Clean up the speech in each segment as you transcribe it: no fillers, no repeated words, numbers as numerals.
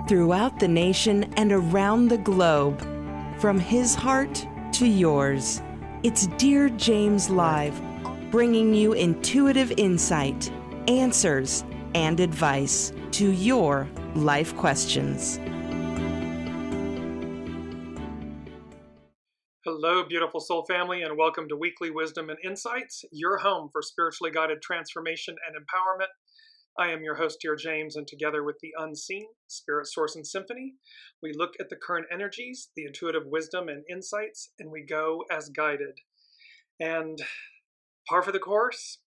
throughout the nation and around the globe. From his heart to yours, it's Dear James Live, bringing you intuitive insight, answers, and advice to your life questions. Hello, beautiful soul family, and welcome to Weekly Wisdom and Insights, your home for spiritually guided transformation and empowerment. I am your host, Dearjames, and together with the unseen, Spirit, Source, and Symphony, we look at the current energies, the intuitive wisdom and insights, and we go as guided. And par for the course,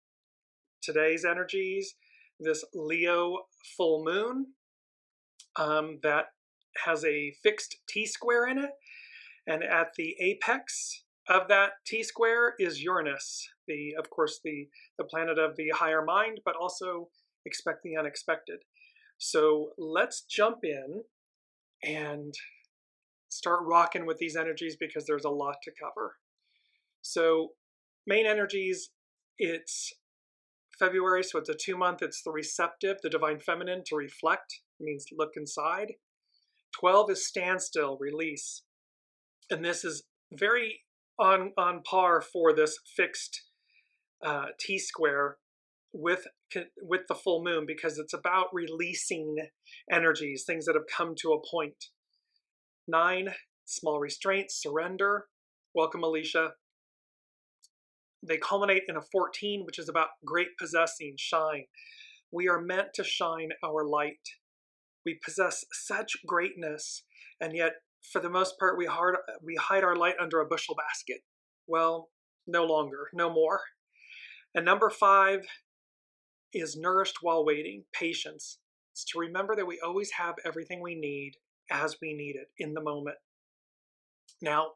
today's energies, this Leo full moon that has a fixed T-square in it, and at the apex of that T-square is Uranus, of course, the planet of the higher mind, but also expect the unexpected. So let's jump in and start rocking with these energies because there's a lot to cover. So main energies, it's February, so it's a 2-month. It's the receptive, the divine feminine, to reflect. It means look inside. 12 is standstill, release. And this is very on par for this fixed T-square with the full moon, because it's about releasing energies, things that have come to a point. 9, small restraints, surrender. Welcome, Alicia. They culminate in a 14, which is about great possessing, shine. We are meant to shine our light. We possess such greatness, and yet, for the most part, we hide our light under a bushel basket. Well, no longer, no more. And number 5 is nourished while waiting, patience. It's to remember that we always have everything we need as we need it in the moment. Now,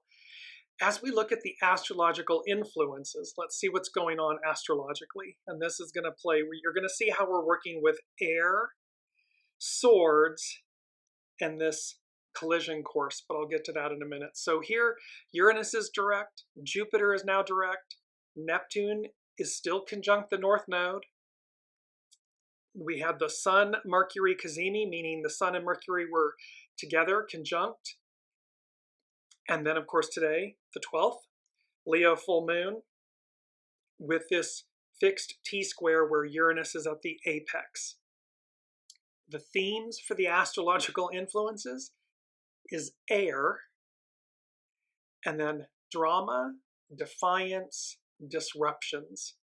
as we look at the astrological influences, let's see what's going on astrologically. And this is going to play, you're going to see how we're working with air, swords, and this collision course, but I'll get to that in a minute. So here, Uranus is direct, Jupiter is now direct, Neptune is still conjunct the North Node. We had the Sun, Mercury, Cazimi, meaning the Sun and Mercury were together, conjunct. And then, of course, today, the 12th, Leo full moon with this fixed T-square where Uranus is at the apex. The themes for the astrological influences is air, and then drama, defiance, disruptions.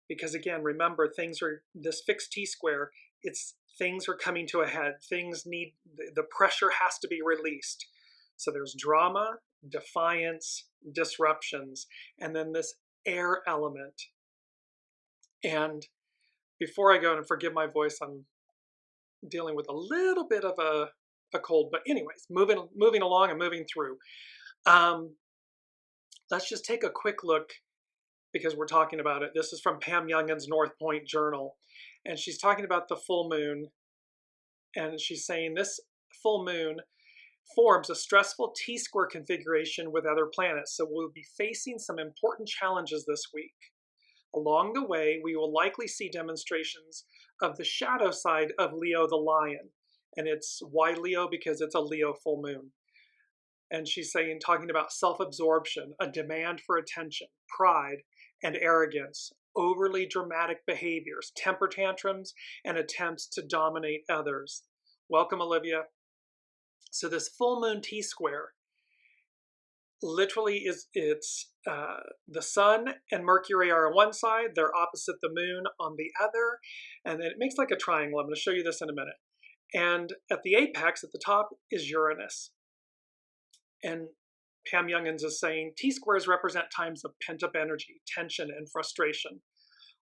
Because again, remember, this fixed T-square, things are coming to a head. The pressure has to be released. So there's drama, defiance, disruptions, and then this air element. And before I go, and forgive my voice, I'm dealing with a little bit of a cold, but anyways, moving along and moving through. Let's just take a quick look, because we're talking about it. This is from Pam Youngin's North Point Journal, and she's talking about the full moon, and she's saying this full moon forms a stressful T-square configuration with other planets, so we'll be facing some important challenges this week. Along the way, we will likely see demonstrations of the shadow side of Leo the lion, and it's why Leo? Because it's a Leo full moon. And she's talking about self-absorption, a demand for attention, pride, and arrogance, overly dramatic behaviors, temper tantrums, and attempts to dominate others. Welcome, Olivia. So this full moon T-square literally it's the Sun and Mercury are on one side, they're opposite the moon on the other, and then it makes like a triangle. I'm going to show you this in a minute. And at the apex, at the top, is Uranus. And Pam Youngins is saying T-squares represent times of pent-up energy, tension, and frustration.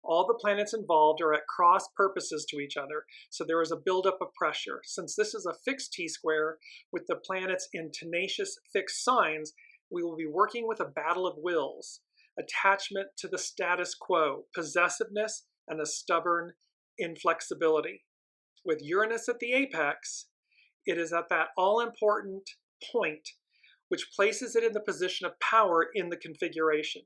All the planets involved are at cross purposes to each other, so there is a buildup of pressure. Since this is a fixed T-square with the planets in tenacious fixed signs, we will be working with a battle of wills, attachment to the status quo, possessiveness, and a stubborn inflexibility. With Uranus at the apex, it is at that all-important point which places it in the position of power in the configuration.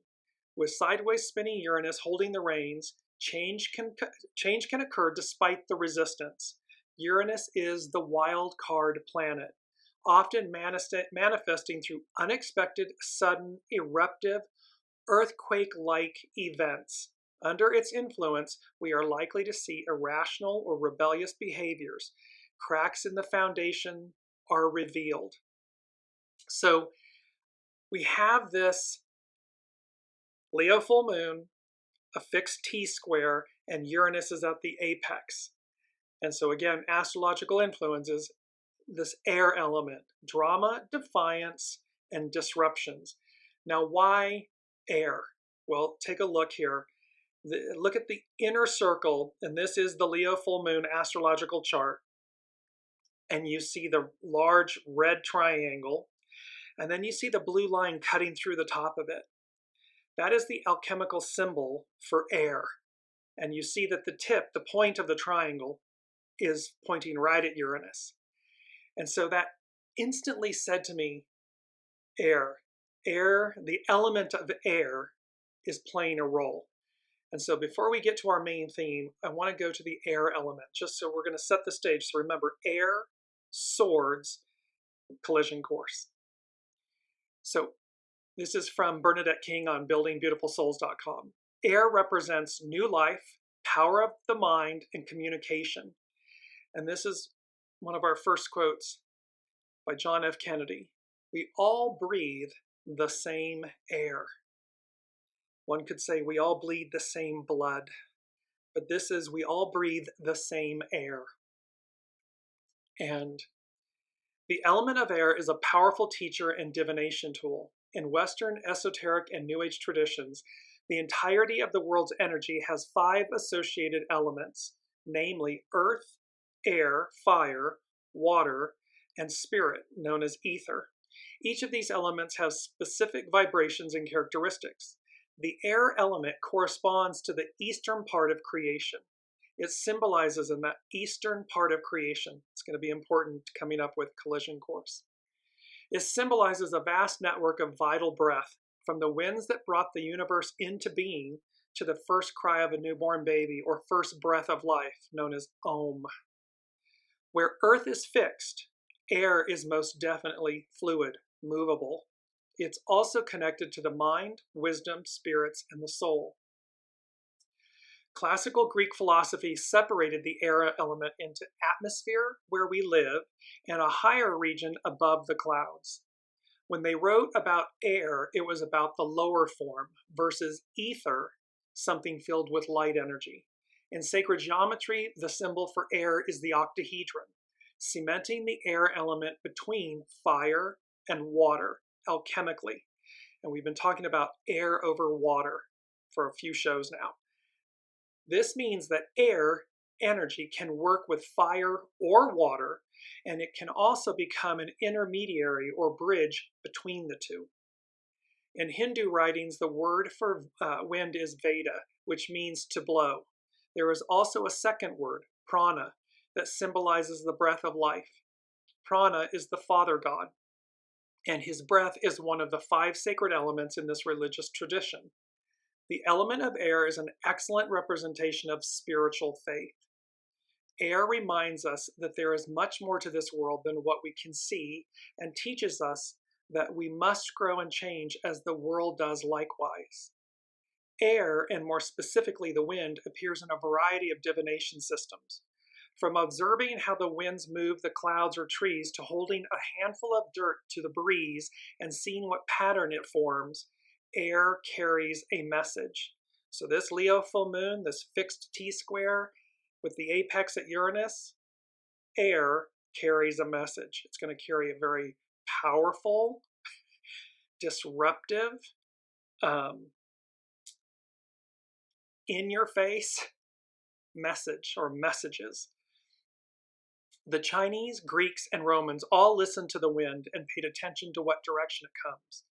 With sideways spinning Uranus holding the reins, change can occur despite the resistance. Uranus is the wild card planet, often manifesting through unexpected, sudden, eruptive, earthquake-like events. Under its influence, we are likely to see irrational or rebellious behaviors. Cracks in the foundation are revealed. So we have this Leo full moon, a fixed T-square, and Uranus is at the apex. And so again, astrological influences, this air element, drama, defiance, and disruptions. Now, why air? Well, take a look here. Look at the inner circle, and this is the Leo full moon astrological chart. And you see the large red triangle, and then you see the blue line cutting through the top of it. That is the alchemical symbol for air. And you see that the tip, the point of the triangle, is pointing right at Uranus. And so that instantly said to me, air. Air, the element of air, is playing a role. And so before we get to our main theme, I want to go to the air element, just so we're going to set the stage. So remember, air, swords, collision course. So this is from Bernadette King on buildingbeautifulsouls.com. Air represents new life, power of the mind, and communication. And this is one of our first quotes by John F. Kennedy. We all breathe the same air. One could say we all bleed the same blood, but this is we all breathe the same air. And the element of air is a powerful teacher and divination tool. In Western esoteric and New Age traditions, the entirety of the world's energy has 5 associated elements, namely earth, air, fire, water, and spirit, known as ether. Each of these elements has specific vibrations and characteristics. The air element corresponds to the eastern part of creation. It symbolizes in that eastern part of creation. It's going to be important coming up with collision course. It symbolizes a vast network of vital breath, from the winds that brought the universe into being to the first cry of a newborn baby or first breath of life, known as Om. Where earth is fixed, air is most definitely fluid, movable. It's also connected to the mind, wisdom, spirits, and the soul. Classical Greek philosophy separated the air element into atmosphere, where we live, and a higher region above the clouds. When they wrote about air, it was about the lower form, versus ether, something filled with light energy. In sacred geometry, the symbol for air is the octahedron, cementing the air element between fire and water alchemically. And we've been talking about air over water for a few shows now. This means that air energy can work with fire or water, and it can also become an intermediary or bridge between the two. In Hindu writings, the word for wind is Veda, which means to blow. There is also a second word, prana, that symbolizes the breath of life. Prana is the Father God, and his breath is one of the 5 sacred elements in this religious tradition. The element of air is an excellent representation of spiritual faith. Air reminds us that there is much more to this world than what we can see, and teaches us that we must grow and change as the world does likewise. Air, and more specifically the wind, appears in a variety of divination systems. From observing how the winds move the clouds or trees to holding a handful of dirt to the breeze and seeing what pattern it forms, air carries a message. So this Leo full moon, this fixed T-square with the apex at Uranus, air carries a message. It's going to carry a very powerful, disruptive, in-your-face message or messages. The Chinese, Greeks, and Romans all listened to the wind and paid attention to what direction it comes.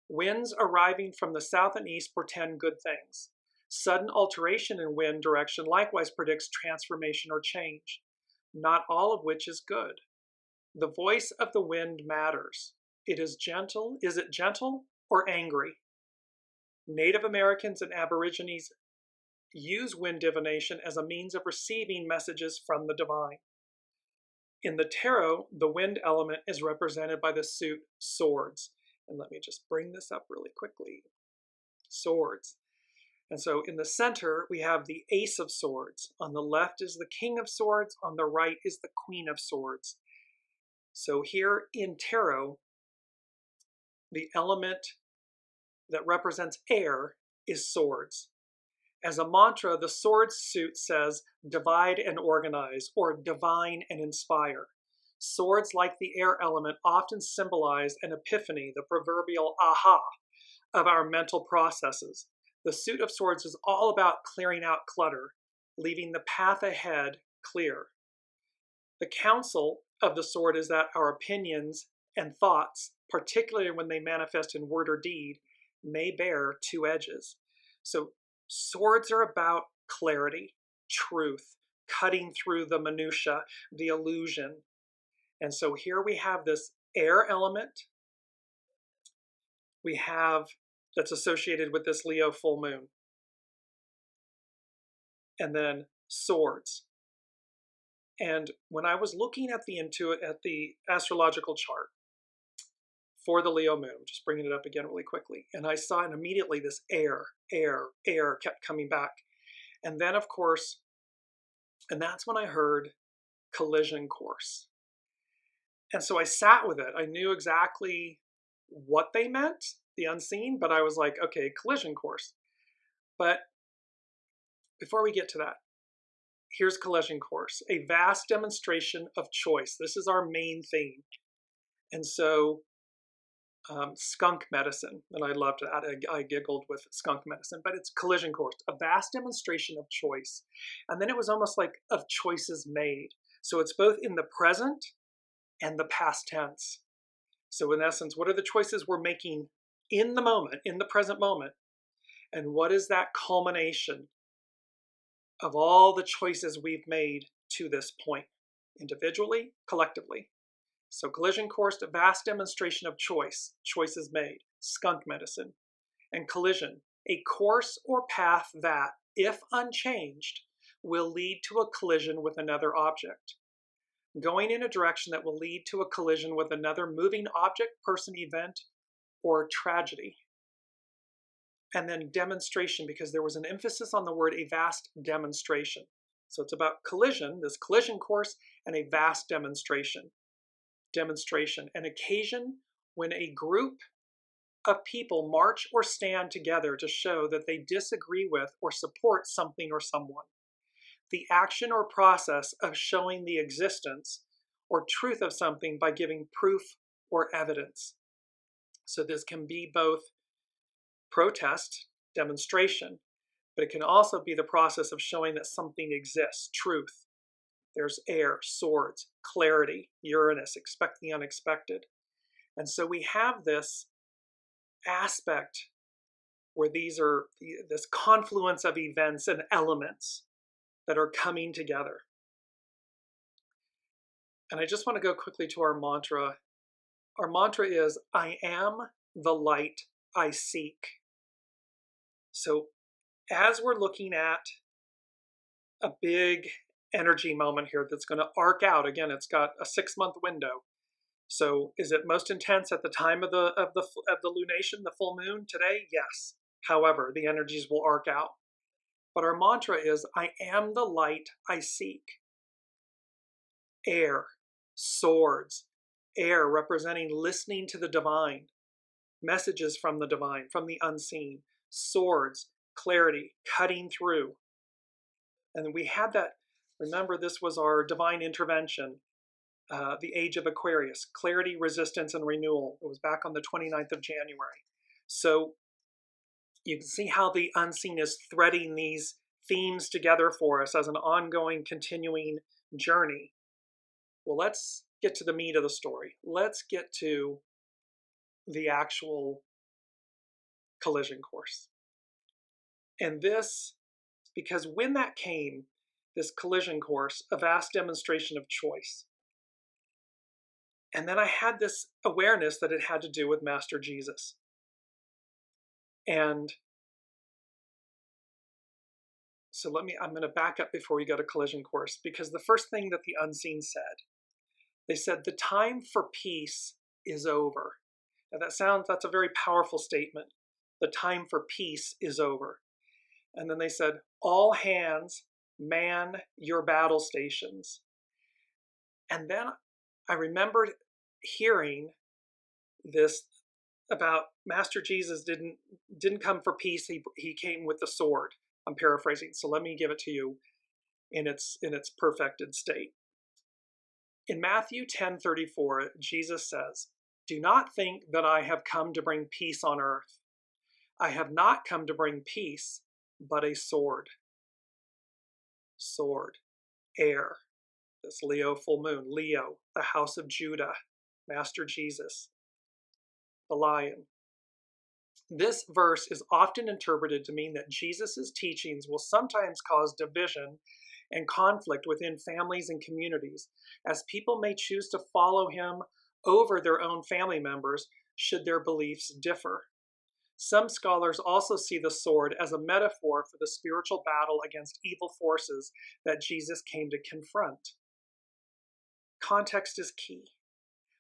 Winds arriving from the south and east portend good things. Sudden alteration in wind direction likewise predicts transformation or change, not all of which is good. The voice of the wind matters. It is gentle. Is it gentle or angry? Native Americans and Aborigines use wind divination as a means of receiving messages from the divine. In the tarot, the wind element is represented by the suit Swords. And let me just bring this up really quickly. Swords. And so in the center, we have the Ace of Swords. On the left is the King of Swords. On the right is the Queen of Swords. So here in tarot, the element that represents air is swords. As a mantra, the swords suit says, divide and organize, or divine and inspire. Swords, like the air element, often symbolize an epiphany, the proverbial aha of our mental processes. The suit of swords is all about clearing out clutter, leaving the path ahead clear. The counsel of the sword is that our opinions and thoughts, particularly when they manifest in word or deed, may bear two edges. So swords are about clarity, truth, cutting through the minutia, the illusion. And so here we have this air element we have that's associated with this Leo full moon. And then swords. And when I was looking at the astrological chart for the Leo moon, just bringing it up again really quickly, and I saw, and immediately this air kept coming back. And then, of course, and that's when I heard collision course. And so I sat with it. I knew exactly what they meant, the unseen, but I was like, okay, collision course. But before we get to that, here's collision course, a vast demonstration of choice. This is our main theme. And so skunk medicine, and I loved that. I giggled with skunk medicine, but it's collision course, a vast demonstration of choice. And then it was almost like of choices made. So it's both in the present and the past tense. So in essence, what are the choices we're making in the moment, in the present moment? And what is that culmination of all the choices we've made to this point, individually, collectively? So collision course, a vast demonstration of choice, choices made, skunk medicine. And collision, a course or path that, if unchanged, will lead to a collision with another object. Going in a direction that will lead to a collision with another moving object, person, event, or tragedy. And then demonstration, because there was an emphasis on the word a vast demonstration. So it's about collision, this collision course, and a vast demonstration. Demonstration, an occasion when a group of people march or stand together to show that they disagree with or support something or someone. The action or process of showing the existence or truth of something by giving proof or evidence. So this can be both protest, demonstration, but it can also be the process of showing that something exists, truth. There's air, swords, clarity, Uranus, expect the unexpected. And so we have this aspect where these are this confluence of events and elements that are coming together. And I just want to go quickly to our mantra. Our mantra is, I am the light I seek. So as we're looking at a big energy moment here that's going to arc out, again, it's got a 6-month window. So is it most intense at the time of the lunation, the full moon today? Yes. However, the energies will arc out. But our mantra is, I am the light I seek. Air, swords, air representing listening to the divine, messages from the divine, from the unseen, swords, clarity, cutting through. And we had that, remember this was our divine intervention, the age of Aquarius, clarity, resistance, and renewal. It was back on the 29th of January. So you can see how the unseen is threading these themes together for us as an ongoing, continuing journey. Well, let's get to the meat of the story. Let's get to the actual collision course. And this, because when that came, this collision course, a vast demonstration of choice. And then I had this awareness that it had to do with Master Jesus. And so I'm going to back up before we go to collision course, because the first thing that the unseen said They said, the time for peace is over. Now that's a very powerful statement. The time for peace is over. And then they said, all hands man your battle stations. And then I remembered hearing this about Master Jesus didn't come for peace. He came with the sword. I'm paraphrasing, so let me give it to you in its perfected state. In Matthew 10:34, Jesus says, "Do not think that I have come to bring peace on earth. I have not come to bring peace, but a sword." Sword, air, this Leo full moon, Leo, the house of Judah, Master Jesus, the lion. This verse is often interpreted to mean that Jesus' teachings will sometimes cause division and conflict within families and communities, as people may choose to follow him over their own family members should their beliefs differ. Some scholars also see the sword as a metaphor for the spiritual battle against evil forces that Jesus came to confront. Context is key.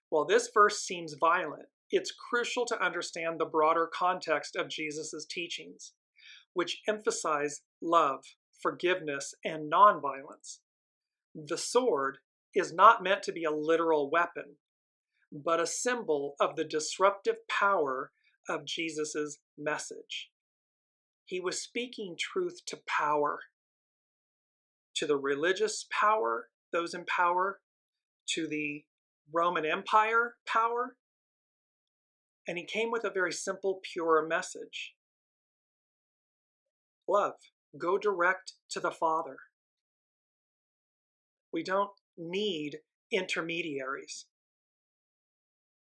While this verse seems violent, it's crucial to understand the broader context of Jesus' teachings, which emphasize love, forgiveness, and nonviolence. The sword is not meant to be a literal weapon, but a symbol of the disruptive power of Jesus' message. He was speaking truth to power, to the religious power, those in power, to the Roman Empire power, and he came with a very simple, pure message. Love. Go direct to the Father. We don't need intermediaries.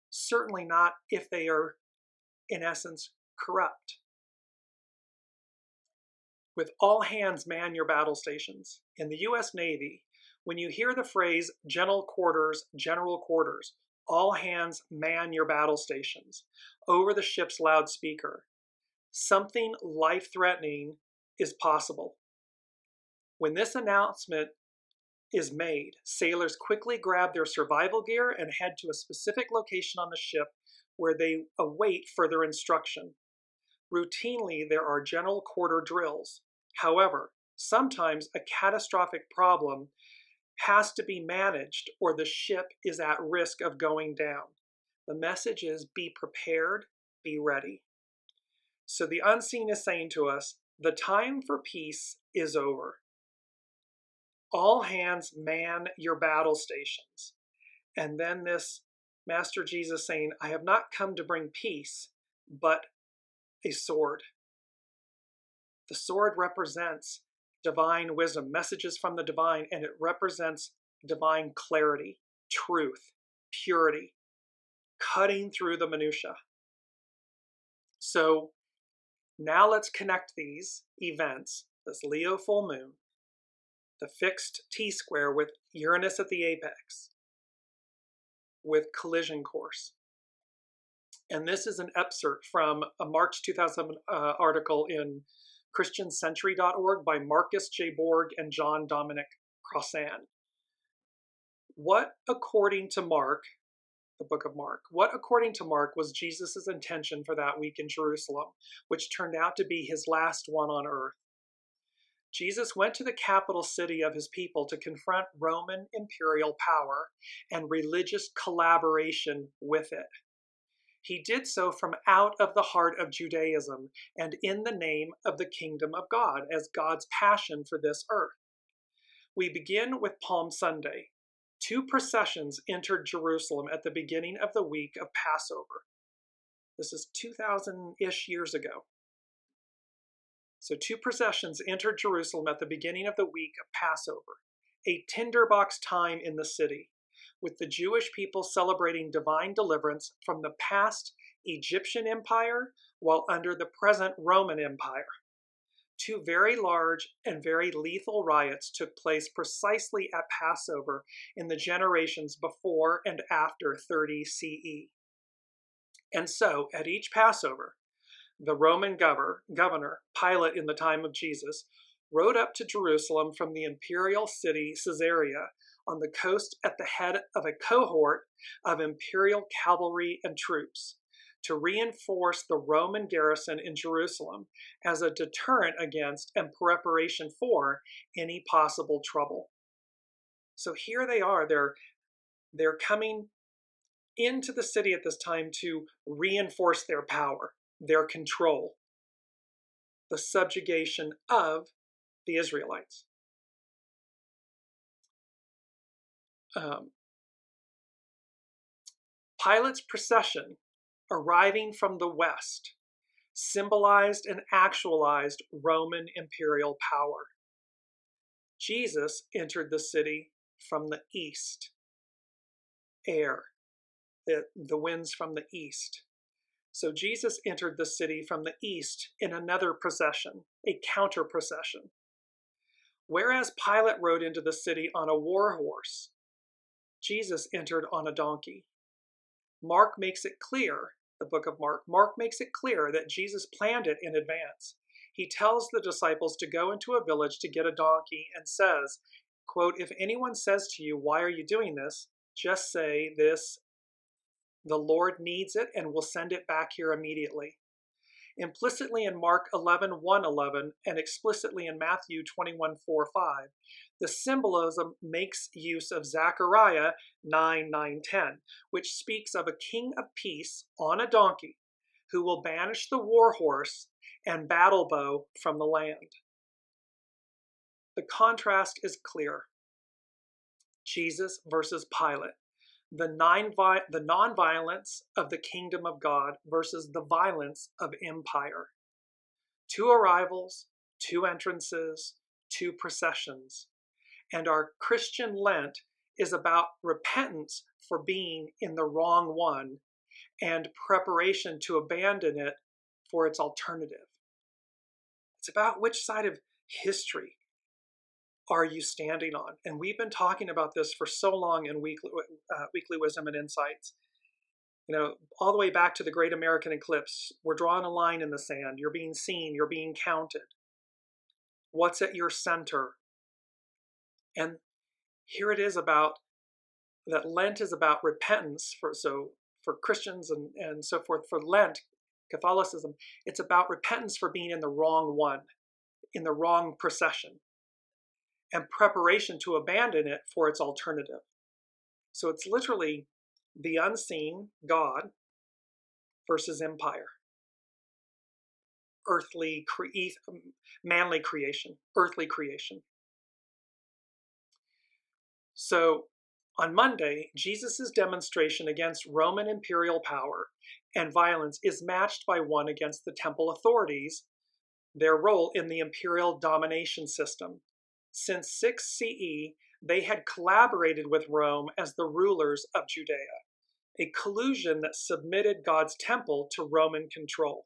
Certainly not if they are, in essence, corrupt. With all hands man your battle stations. In the U.S. Navy, when you hear the phrase general quarters, all hands man your battle stations over the ship's loudspeaker, something life-threatening is possible. When this announcement is made, sailors quickly grab their survival gear and head to a specific location on the ship where they await further instruction. Routinely, there are general quarter drills. However, sometimes a catastrophic problem has to be managed or the ship is at risk of going down. The message is be prepared, be ready. So the unseen is saying to us, the time for peace is over. All hands man your battle stations. And then this Master Jesus saying, I have not come to bring peace, but a sword. The sword represents divine wisdom, messages from the divine, and it represents divine clarity, truth, purity, cutting through the minutia. So now let's connect these events, this Leo full moon, the fixed T-square with Uranus at the apex, with collision course. And this is an excerpt from a March 2007 article in ChristianCentury.org by Marcus J. Borg and John Dominic Crossan. What, according to Mark, the book of Mark, what, according to Mark, was Jesus' intention for that week in Jerusalem, which turned out to be his last one on earth? Jesus went to the capital city of his people to confront Roman imperial power and religious collaboration with it. He did so from out of the heart of Judaism and in the name of the kingdom of God as God's passion for this earth. We begin with Palm Sunday. 2 processions entered Jerusalem at the beginning of the week of Passover. This is 2,000-ish years ago. So 2 processions entered Jerusalem at the beginning of the week of Passover, a tinderbox time in the city, with the Jewish people celebrating divine deliverance from the past Egyptian empire while under the present Roman Empire. 2 very large and very lethal riots took place precisely at Passover in the generations before and after 30 CE. And so, at each Passover, the Roman governor, Pilate in the time of Jesus, rode up to Jerusalem from the imperial city Caesarea on the coast at the head of a cohort of imperial cavalry and troops to reinforce the Roman garrison in Jerusalem as a deterrent against and preparation for any possible trouble. So here they are, they're coming into the city at this time to reinforce their power, their control, the subjugation of the Israelites. Pilate's procession, arriving from the west, symbolized and actualized Roman imperial power. Jesus entered the city from the east, air, the winds from the east. So Jesus entered the city from the east in another procession, a counter procession. Whereas Pilate rode into the city on a war horse, Jesus entered on a donkey. Mark makes it clear, the book of Mark makes it clear that Jesus planned it in advance. He tells the disciples to go into a village to get a donkey and says, quote, "If anyone says to you, 'Why are you doing this?' just say this, 'The Lord needs it and will send it back here immediately.'" Implicitly in Mark 11:1-11 and explicitly in Matthew 21:4-5, the symbolism makes use of Zechariah 9:9-10, which speaks of a king of peace on a donkey who will banish the war horse and battle bow from the land. The contrast is clear. Jesus versus Pilate. The nonviolence of the kingdom of God versus the violence of empire. 2 arrivals, 2 entrances, 2 processions. And our Christian Lent is about repentance for being in the wrong one and preparation to abandon it for its alternative. It's about which side of history are you standing on? And we've been talking about this for so long in Weekly Wisdom and Insights. You know, all the way back to the Great American Eclipse, we're drawing a line in the sand. You're being seen, you're being counted. What's at your center? And here it is about that Lent is about repentance for Christians and so forth. For Lent, Catholicism, it's about repentance for being in the wrong one, in the wrong procession, and preparation to abandon it for its alternative. So it's literally the unseen God versus empire. Manly creation, earthly creation. So on Monday, Jesus' demonstration against Roman imperial power and violence is matched by one against the temple authorities, their role in the imperial domination system. Since 6 CE, they had collaborated with Rome as the rulers of Judea, a collusion that submitted God's temple to Roman control.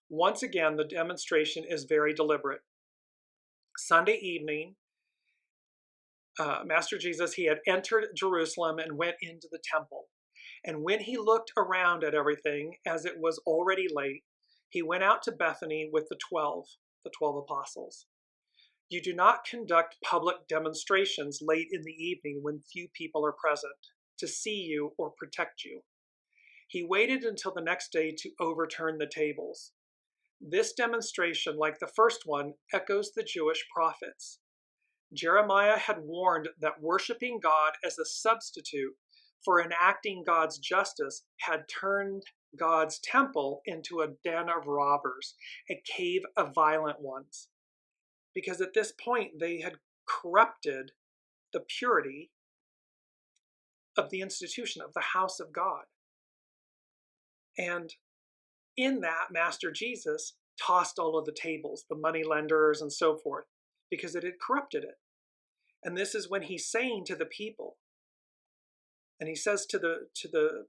Once again, the demonstration is very deliberate. Sunday evening, Master Jesus, he had entered Jerusalem and went into the temple. And when he looked around at everything, as it was already late, he went out to Bethany with the 12 apostles. You do not conduct public demonstrations late in the evening when few people are present to see you or protect you. He waited until the next day to overturn the tables. This demonstration, like the first one, echoes the Jewish prophets. Jeremiah had warned that worshiping God as a substitute for enacting God's justice had turned God's temple into a den of robbers, a cave of violent ones. Because at this point, they had corrupted the purity of the institution of the house of God. And in that, Master Jesus tossed all of the tables, the money lenders and so forth, because it had corrupted it. And this is when he's saying to the people, and he says to the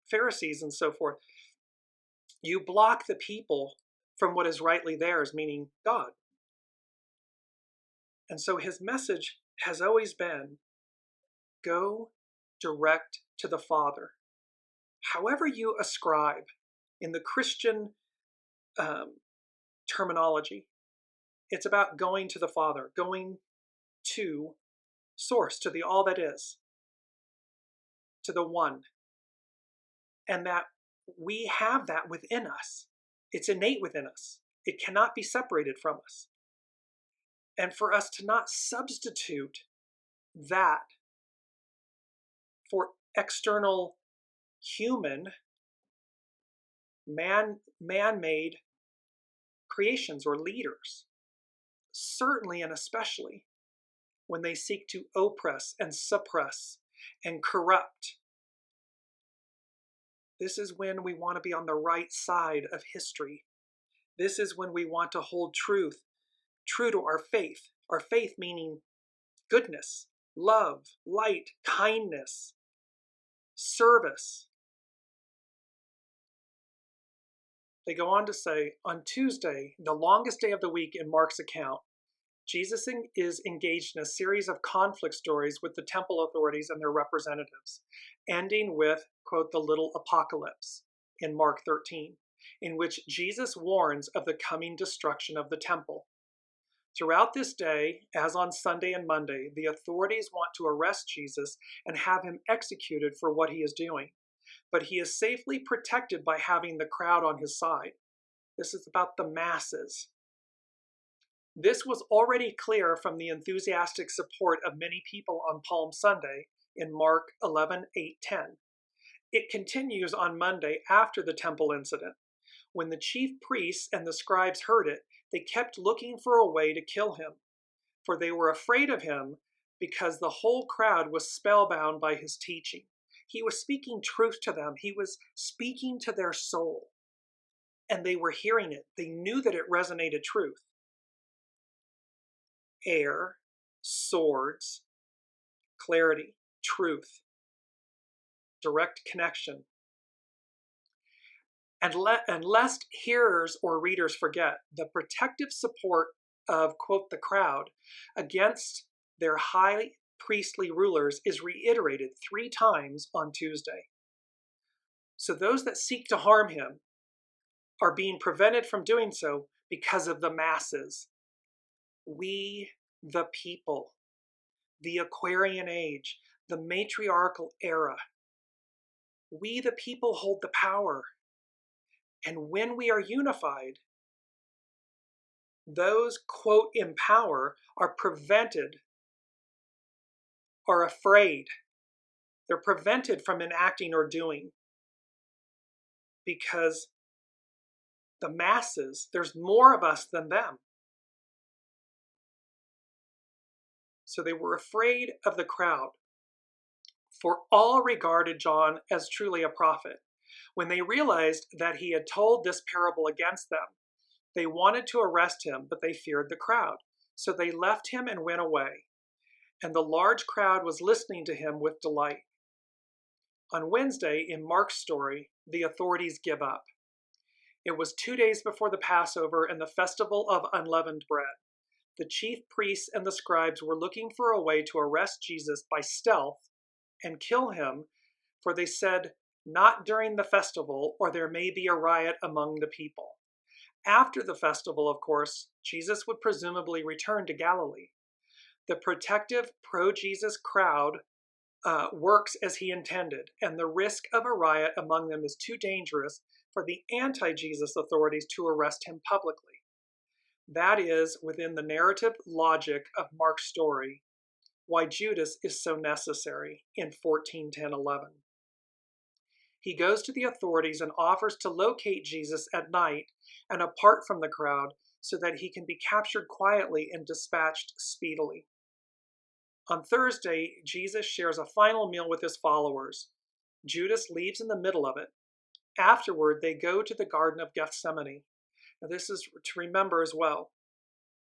Pharisees and so forth, you block the people from what is rightly theirs, meaning God. And so his message has always been, go direct to the Father. However you ascribe in the Christian terminology, it's about going to the Father, going to Source, to the all that is, to the One. And that we have that within us. It's innate within us. It cannot be separated from us. And for us to not substitute that for external human, man-made creations or leaders, certainly and especially when they seek to oppress and suppress and corrupt. This is when we want to be on the right side of history. This is when we want to hold true to our faith meaning goodness, love, light, kindness, service. They go on to say, on Tuesday, the longest day of the week in Mark's account, Jesus is engaged in a series of conflict stories with the temple authorities and their representatives, ending with, quote, the little apocalypse in Mark 13, in which Jesus warns of the coming destruction of the temple. Throughout this day, as on Sunday and Monday, the authorities want to arrest Jesus and have him executed for what he is doing. But he is safely protected by having the crowd on his side. This is about the masses. This was already clear from the enthusiastic support of many people on Palm Sunday in Mark 11:8-10. It continues on Monday after the temple incident. When the chief priests and the scribes heard it, they kept looking for a way to kill him, for they were afraid of him because the whole crowd was spellbound by his teaching. He was speaking truth to them. He was speaking to their soul, and they were hearing it. They knew that it resonated truth. Air, swords, clarity, truth, direct connection. And lest hearers or readers forget, the protective support of, quote, the crowd against their high priestly rulers is reiterated 3 times on Tuesday. So those that seek to harm him are being prevented from doing so because of the masses. We, the people, the Aquarian age, the matriarchal era, we, the people, hold the power. And when we are unified, those, quote, in power are prevented, are afraid. They're prevented from enacting or doing because the masses, there's more of us than them. So they were afraid of the crowd, for all regarded John as truly a prophet. When they realized that he had told this parable against them, they wanted to arrest him, but they feared the crowd. So they left him and went away. And the large crowd was listening to him with delight. On Wednesday, in Mark's story, the authorities give up. It was 2 days before the Passover and the festival of unleavened bread. The chief priests and the scribes were looking for a way to arrest Jesus by stealth and kill him, for they said, not during the festival, or there may be a riot among the people. After the festival, of course, Jesus would presumably return to Galilee. The protective pro-Jesus crowd works as he intended, and the risk of a riot among them is too dangerous for the anti-Jesus authorities to arrest him publicly. That is, within the narrative logic of Mark's story, why Judas is so necessary in 14:10-11. He goes to the authorities and offers to locate Jesus at night and apart from the crowd so that he can be captured quietly and dispatched speedily. On Thursday, Jesus shares a final meal with his followers. Judas leaves in the middle of it. Afterward, they go to the Garden of Gethsemane. Now, this is to remember as well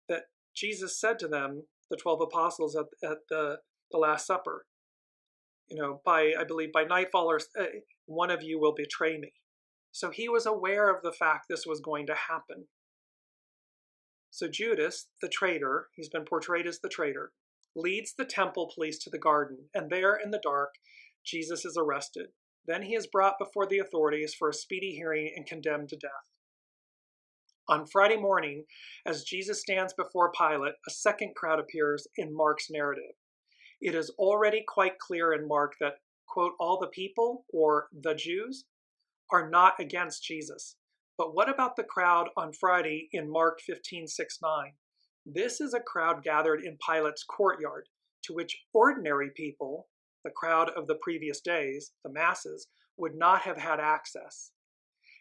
that Jesus said to them, the 12 apostles at the Last Supper, I believe by nightfall, one of you will betray me. So he was aware of the fact this was going to happen. So Judas, the traitor, he's been portrayed as the traitor, leads the temple police to the garden, and there in the dark, Jesus is arrested. Then he is brought before the authorities for a speedy hearing and condemned to death. On Friday morning, as Jesus stands before Pilate, a second crowd appears in Mark's narrative. It is already quite clear in Mark that, quote, all the people, or the Jews, are not against Jesus. But what about the crowd on Friday in Mark 15:6-9? This is a crowd gathered in Pilate's courtyard, to which ordinary people, the crowd of the previous days, the masses, would not have had access.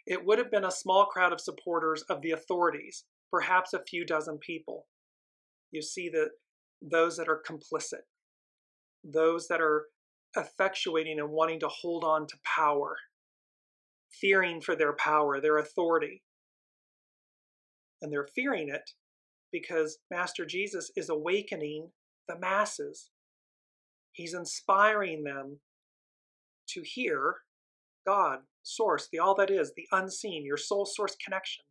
It would have been a small crowd of supporters of the authorities, perhaps a few dozen people. You see that those that are complicit, those that are effectuating and wanting to hold on to power, fearing for their power, their authority. And they're fearing it because Master Jesus is awakening the masses. He's inspiring them to hear God, source, the all that is, the unseen, your soul source connection.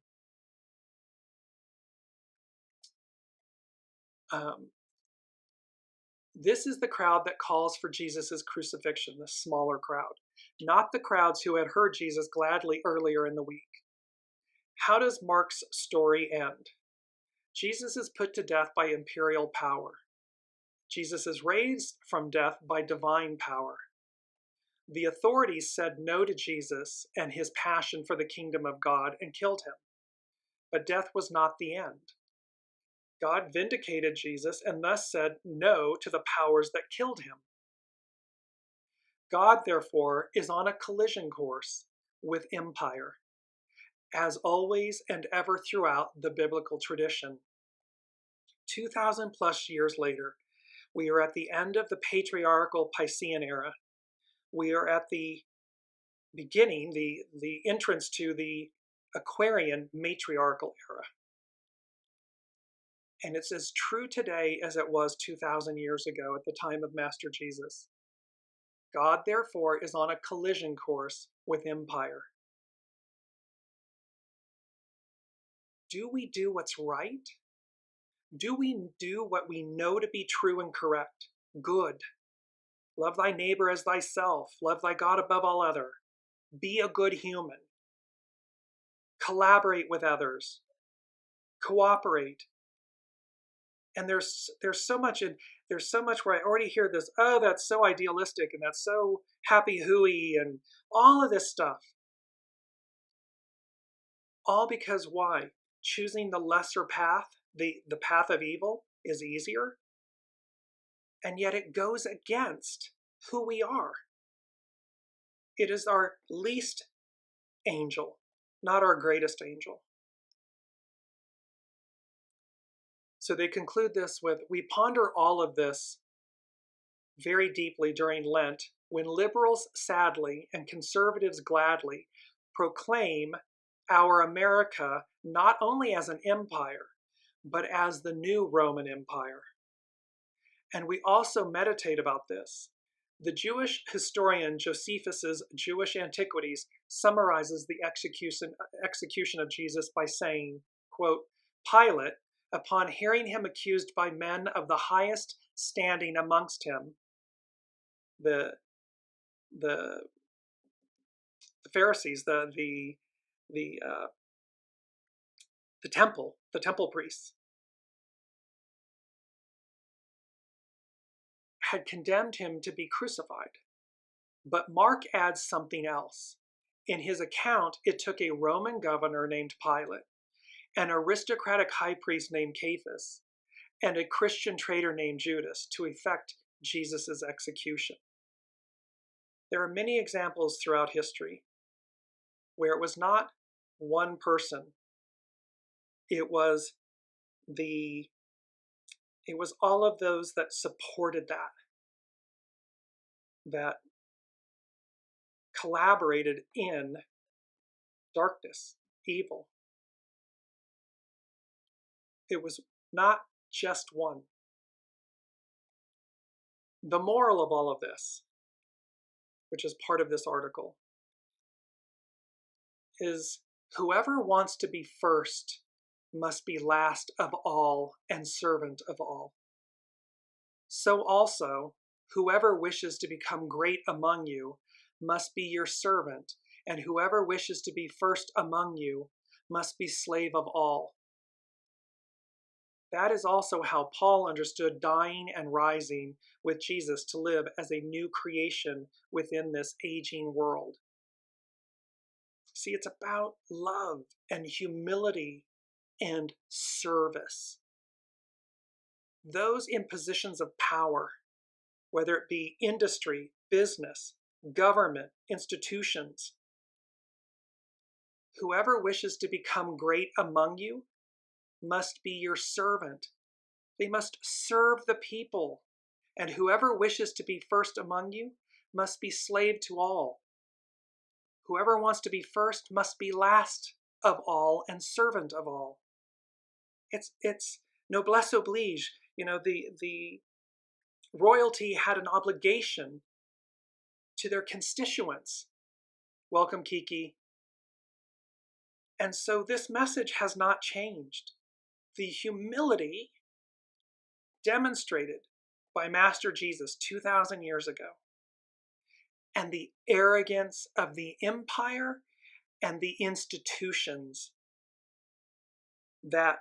This is the crowd that calls for Jesus' crucifixion, the smaller crowd, not the crowds who had heard Jesus gladly earlier in the week. How does Mark's story end? Jesus is put to death by imperial power. Jesus is raised from death by divine power. The authorities said no to Jesus and his passion for the kingdom of God and killed him. But death was not the end. God vindicated Jesus and thus said no to the powers that killed him. God, therefore, is on a collision course with empire, as always and ever throughout the biblical tradition. 2,000 plus years later, we are at the end of the patriarchal Piscean era. We are at the beginning, the entrance to the Aquarian matriarchal era. And it's as true today as it was 2,000 years ago at the time of Master Jesus. God, therefore, is on a collision course with empire. Do we do what's right? Do we do what we know to be true and correct, good? Love thy neighbor as thyself. Love thy God above all other. Be a good human. Collaborate with others. Cooperate. And there's so much where I already hear this, oh, that's so idealistic and that's so happy hooey and all of this stuff. All because why? Choosing the lesser path, the path of evil, is easier. And yet it goes against who we are. It is our least angel, not our greatest angel. So they conclude this with, we ponder all of this very deeply during Lent, when liberals sadly and conservatives gladly proclaim our America not only as an empire, but as the new Roman Empire. And we also meditate about this. The Jewish historian Josephus's Jewish Antiquities summarizes the execution of Jesus by saying, quote, Pilate, upon hearing him accused by men of the highest standing amongst him, the Pharisees, the temple priests, had condemned him to be crucified. But Mark adds something else. In his account, it took a Roman governor named Pilate, an aristocratic high priest named Caiaphas, and a Christian traitor named Judas to effect Jesus' execution. There are many examples throughout history where it was not one person. It was all of those that supported that collaborated in darkness, evil. It was not just one. The moral of all of this, which is part of this article, is whoever wants to be first must be last of all and servant of all. So also, whoever wishes to become great among you must be your servant, and whoever wishes to be first among you must be slave of all. That is also how Paul understood dying and rising with Jesus, to live as a new creation within this aging world. See, it's about love and humility and service. Those in positions of power, whether it be industry, business, government, institutions, whoever wishes to become great among you must be your servant. They must serve the people. And whoever wishes to be first among you must be slave to all. Whoever wants to be first must be last of all and servant of all. It's noblesse oblige. You know, the royalty had an obligation to their constituents. Welcome, Kiki. And so this message has not changed. The humility demonstrated by Master Jesus 2,000 years ago, and the arrogance of the empire and the institutions that,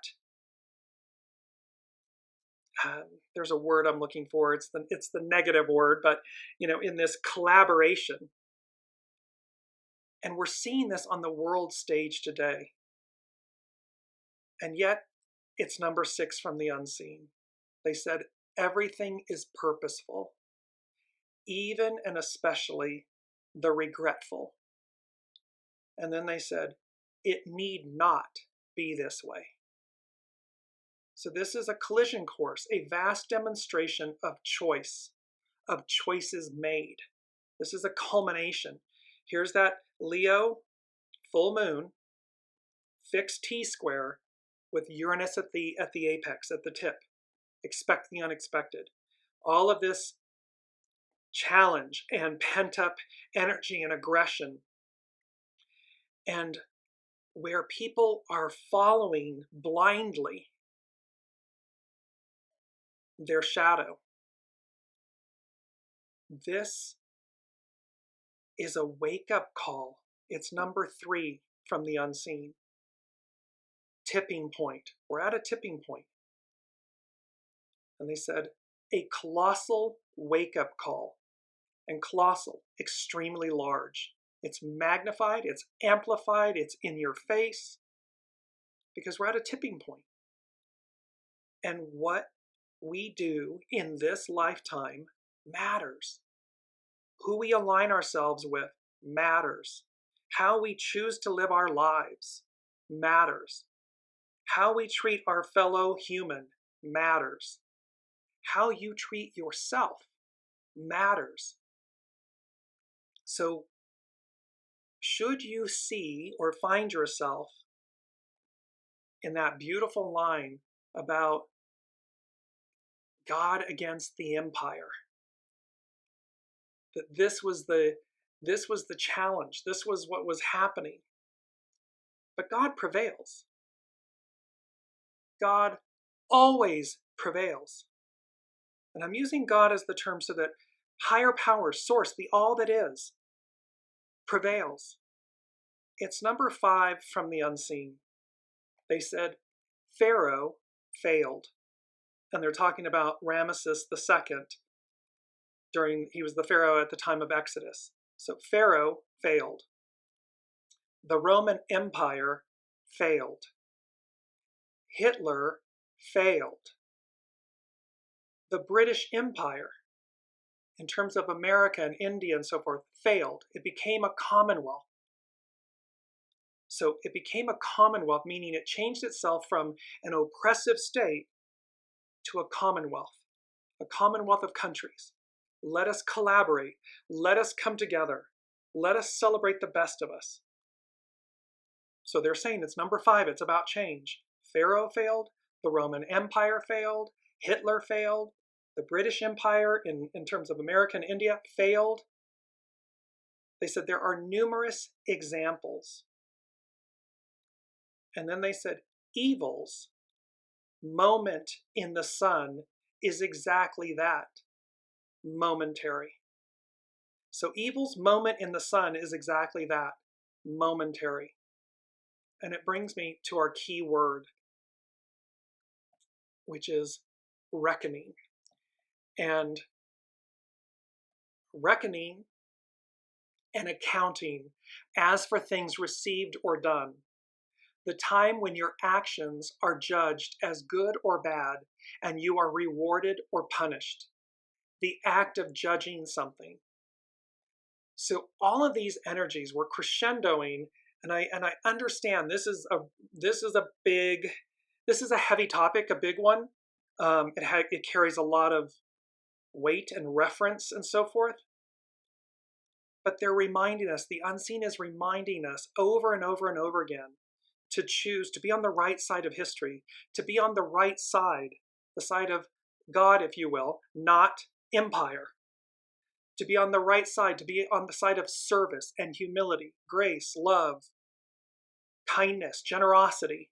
there's a word I'm looking for, it's the negative word, but in this collaboration. And we're seeing this on the world stage today. And yet, it's number 6 from the unseen. They said, everything is purposeful, even and especially the regretful. And then they said, it need not be this way. So this is a collision course, a vast demonstration of choice, of choices made. This is a culmination. Here's that Leo full moon, fixed T-square with Uranus at the apex, at the tip. Expect the unexpected. All of this challenge and pent-up energy and aggression, and where people are following blindly their shadow. This is a wake-up call. It's number 3 from the unseen. Tipping point. We're at a tipping point. And they said, a colossal wake-up call. And colossal, extremely large. It's magnified, it's amplified, it's in your face, because we're at a tipping point. And what we do in this lifetime matters. Who we align ourselves with matters. How we choose to live our lives matters. How we treat our fellow human matters. How you treat yourself matters. So, should you see or find yourself in that beautiful line about God against the empire, that this was the challenge, this was what was happening. But God prevails. God always prevails. And I'm using God as the term so that higher power, source, the all that is, prevails. It's number 5 from the unseen. They said, Pharaoh failed. And they're talking about Ramesses II. He was the Pharaoh at the time of Exodus. So Pharaoh failed. The Roman Empire failed. Hitler failed. The British Empire, in terms of America and India and so forth, failed. It became a commonwealth. So it became a commonwealth, meaning it changed itself from an oppressive state to a commonwealth of countries. Let us collaborate. Let us come together. Let us celebrate the best of us. So they're saying it's number 5. It's about change. Pharaoh failed. The Roman Empire failed. Hitler failed. The British Empire, in terms of America and India, failed. They said there are numerous examples. And then they said, evil's moment in the sun is exactly that, momentary. So evil's moment in the sun is exactly that, momentary. And it brings me to our key word, which is reckoning. And reckoning and accounting as for things received or done. The time when your actions are judged as good or bad and you are rewarded or punished. The act of judging something. So all of these energies were crescendoing, and I understand this is a heavy topic, a big one. It carries a lot of weight and reference and so forth. But they're reminding us, the unseen is reminding us over and over and over again to choose to be on the right side of history, to be on the right side, the side of God, if you will, not empire. To be on the right side, to be on the side of service and humility, grace, love, kindness, generosity.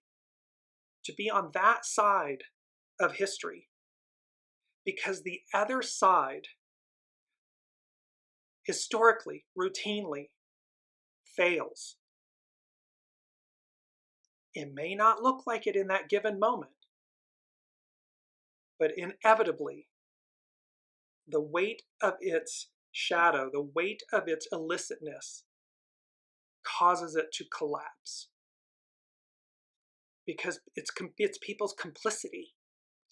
To be on that side of history. Because the other side, historically, routinely, fails. It may not look like it in that given moment, but inevitably, the weight of its shadow, the weight of its illicitness causes it to collapse. Because it's people's complicity.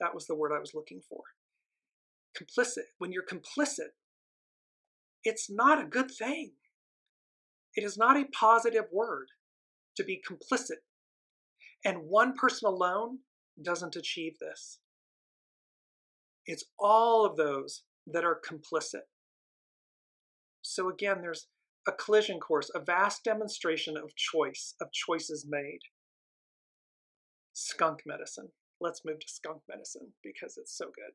That was the word I was looking for. Complicit. When you're complicit, it's not a good thing. It is not a positive word to be complicit. And one person alone doesn't achieve this. It's all of those that are complicit. So again, there's a collision course, a vast demonstration of choice, of choices made. Skunk medicine. Let's move to skunk medicine because it's so good.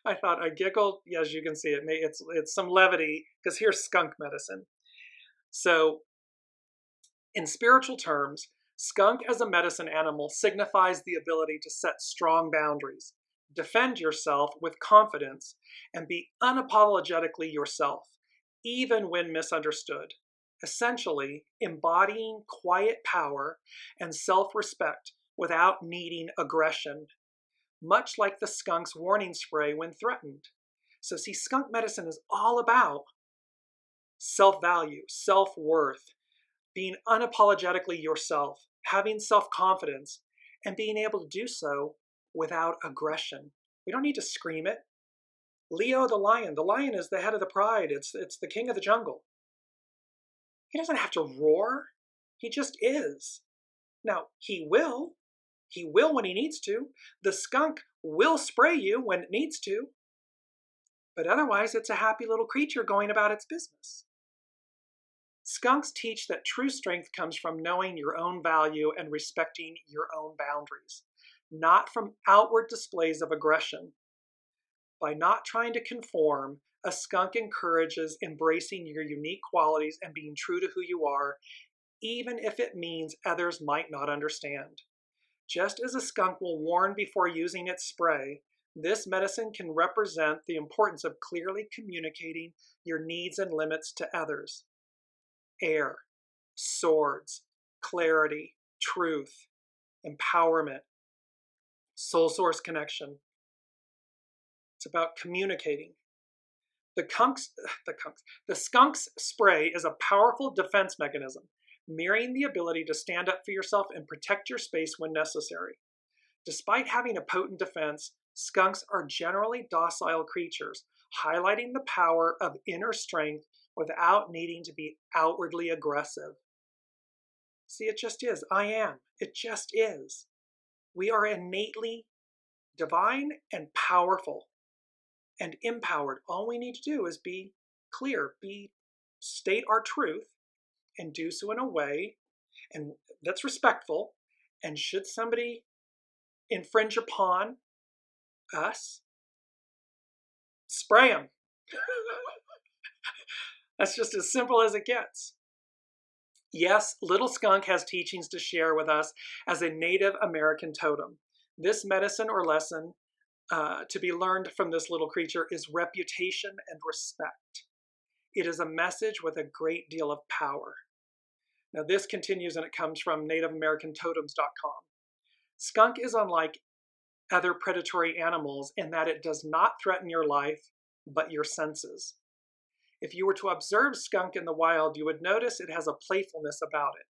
I thought, I giggled. As you can see, it's some levity because here's skunk medicine. So in spiritual terms, skunk as a medicine animal signifies the ability to set strong boundaries, defend yourself with confidence, and be unapologetically yourself, even when misunderstood, essentially embodying quiet power and self-respect without needing aggression, much like the skunk's warning spray when threatened. So see, skunk medicine is all about self-value, self-worth, being unapologetically yourself, having self-confidence, and being able to do so without aggression. We don't need to scream it. Leo the lion is the head of the pride. It's the king of the jungle. He doesn't have to roar. He just is. Now, he will when he needs to. The skunk will spray you when it needs to. But otherwise, it's a happy little creature going about its business. Skunks teach that true strength comes from knowing your own value and respecting your own boundaries, not from outward displays of aggression. By not trying to conform, a skunk encourages embracing your unique qualities and being true to who you are, even if it means others might not understand. Just as a skunk will warn before using its spray, this medicine can represent the importance of clearly communicating your needs and limits to others. Air, swords, clarity, truth, empowerment, soul source connection. It's about communicating. The skunk's spray is a powerful defense mechanism, mirroring the ability to stand up for yourself and protect your space when necessary. Despite having a potent defense, skunks are generally docile creatures, highlighting the power of inner strength without needing to be outwardly aggressive. See, it just is. I am. It just is. We are innately divine and powerful and empowered. All we need to do is be clear, state our truth, and do so in a way that's respectful. And should somebody infringe upon us, spray them. That's just as simple as it gets. Yes, Little Skunk has teachings to share with us as a Native American totem. This medicine or lesson to be learned from this little creature is reputation and respect. It is a message with a great deal of power. Now this continues and it comes from NativeAmericanTotems.com. Skunk is unlike other predatory animals in that it does not threaten your life, but your senses. If you were to observe skunk in the wild, you would notice it has a playfulness about it,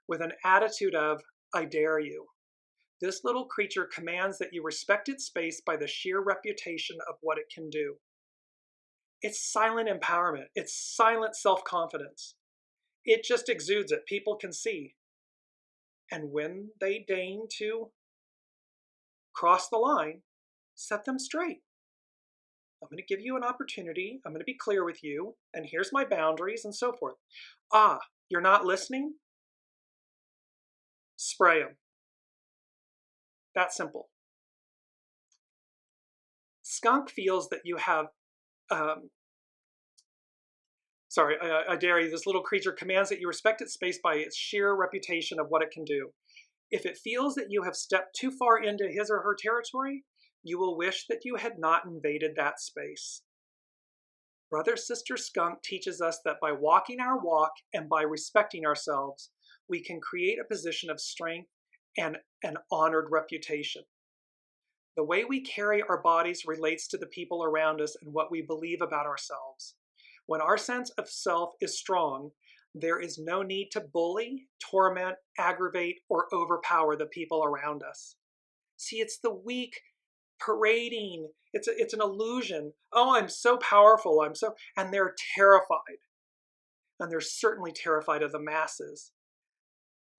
with an attitude of, I dare you. This little creature commands that you respect its space by the sheer reputation of what it can do. It's silent empowerment. It's silent self-confidence. It just exudes it. People can see. And when they deign to cross the line, set them straight. I'm going to give you an opportunity. I'm going to be clear with you. And here's my boundaries and so forth. Ah, you're not listening? Spray them. That simple. Skunk feels that you have, I dare you, this little creature commands that you respect its space by its sheer reputation of what it can do. If it feels that you have stepped too far into his or her territory, you will wish that you had not invaded that space. Brother Sister Skunk teaches us that by walking our walk and by respecting ourselves, we can create a position of strength and an honored reputation. The way we carry our bodies relates to the people around us and what we believe about ourselves. When our sense of self is strong, there is no need to bully, torment, aggravate, or overpower the people around us. See, it's the weak parading. It's an illusion. Oh, I'm so powerful. And they're terrified. And they're certainly terrified of the masses.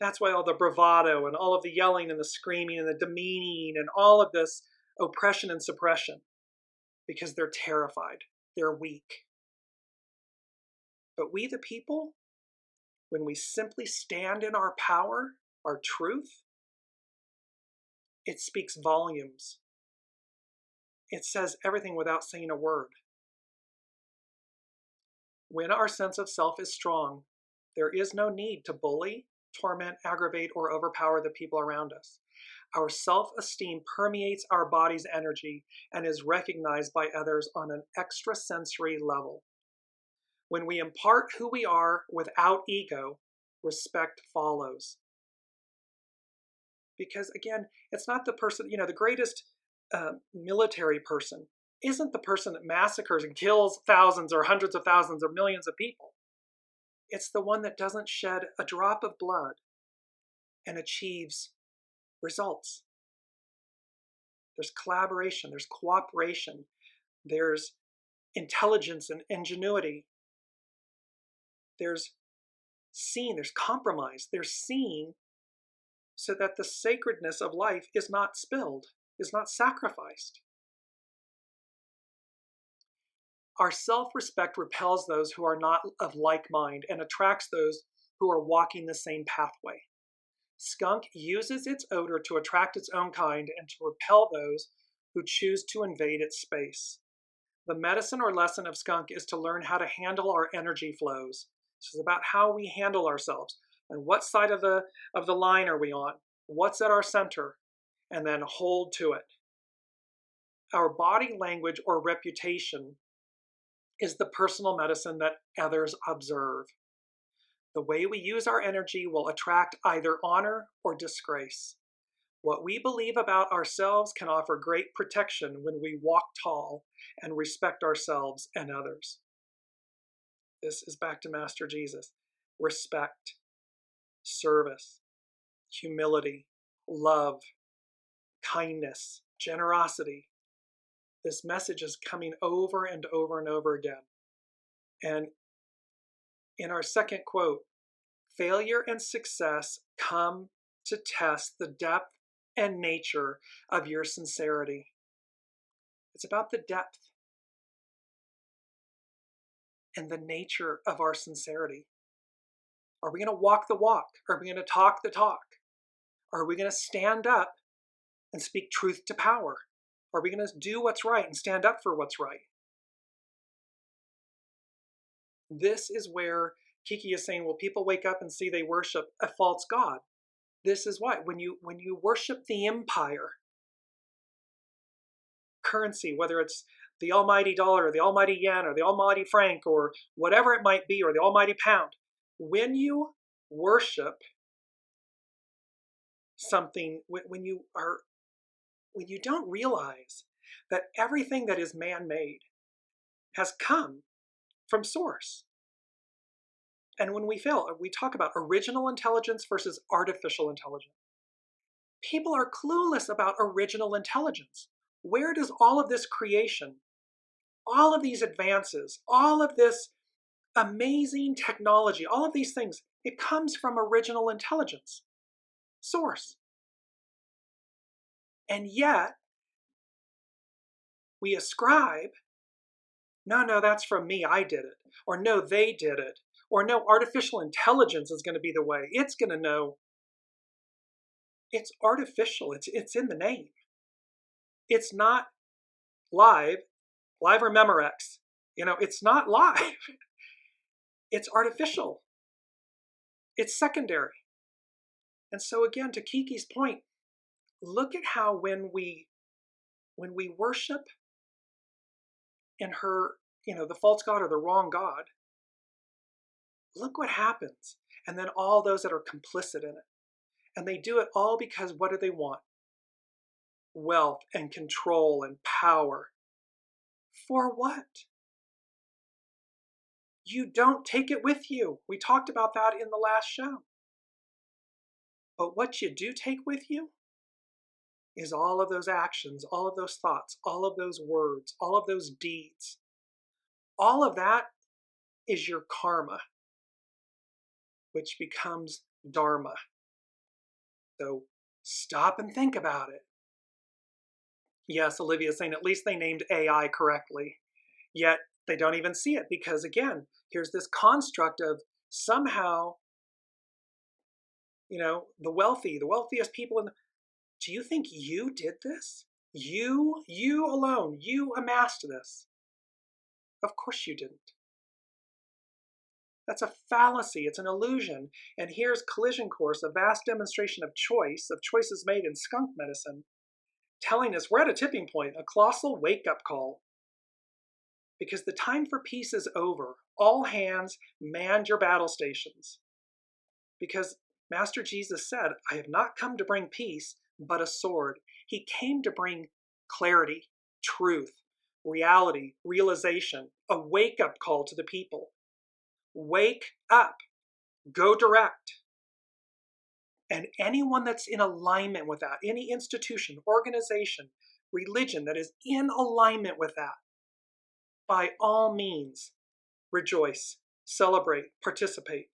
That's why all the bravado and all of the yelling and the screaming and the demeaning and all of this oppression and suppression, because they're terrified. They're weak. But we, the people, when we simply stand in our power, our truth, it speaks volumes. It says everything without saying a word. When our sense of self is strong, there is no need to bully, torment, aggravate, or overpower the people around us. Our self-esteem permeates our body's energy and is recognized by others on an extrasensory level. When we impart who we are without ego, respect follows. Because again, it's not the person, the greatest military person isn't the person that massacres and kills thousands or hundreds of thousands or millions of people. It's the one that doesn't shed a drop of blood and achieves results. There's collaboration, there's cooperation, there's intelligence and ingenuity. There's compromise, there's seeing so that the sacredness of life is not spilled, is not sacrificed. Our self-respect repels those who are not of like mind and attracts those who are walking the same pathway. Skunk uses its odor to attract its own kind and to repel those who choose to invade its space. The medicine or lesson of skunk is to learn how to handle our energy flows. This is about how we handle ourselves and what side of the line are we on, what's at our center, and then hold to it. Our body language or reputation is the personal medicine that others observe. The way we use our energy will attract either honor or disgrace. What we believe about ourselves can offer great protection when we walk tall and respect ourselves and others. This is back to Master Jesus. Respect, service, humility, love, kindness, generosity. This message is coming over and over and over again. And in our second quote, failure and success come to test the depth and nature of your sincerity. It's about the depth and the nature of our sincerity. Are we going to walk the walk? Are we going to talk the talk? Are we going to stand up and speak truth to power? Are we going to do what's right and stand up for what's right? This is where Kiki is saying, well, people wake up and see they worship a false god. This is why. When you worship the empire, currency, whether it's the almighty dollar, or the almighty yen, or the almighty franc, or whatever it might be, or the almighty pound, when you worship something, when you don't realize that everything that is man-made has come from source. And when we fail, we talk about original intelligence versus artificial intelligence. People are clueless about original intelligence. Where does all of this creation, all of these advances, all of this amazing technology, all of these things, it comes from original intelligence, source. And yet, we ascribe, no, that's from me, I did it. Or no, they did it. Or no, artificial intelligence is going to be the way. It's going to know. It's artificial. It's in the name. It's not live or Memorex. It's not live. It's artificial. It's secondary. And so again, to Kiki's point, look at how when we worship in her, the false god or the wrong god, look what happens. And then all those that are complicit in it. And they do it all because what do they want? Wealth and control and power. For what? You don't take it with you. We talked about that in the last show. But what you do take with you is all of those actions, all of those thoughts, all of those words, all of those deeds. All of that is your karma, which becomes dharma. So stop and think about it. Yes, Olivia's saying at least they named AI correctly. Yet they don't even see it because, again, here's this construct of somehow, the wealthiest people in the... Do you think you did this? You alone, you amassed this. Of course you didn't. That's a fallacy. It's an illusion. And here's Collision Course, a vast demonstration of choices made in skunk medicine, telling us we're at a tipping point, a colossal wake-up call. Because the time for peace is over. All hands, man your battle stations. Because Master Jesus said, I have not come to bring peace, but a sword. He came to bring clarity, truth, reality, realization, a wake-up call to the people. Wake up. Go direct. And anyone that's in alignment with that, any institution, organization, religion that is in alignment with that, by all means, rejoice, celebrate, participate.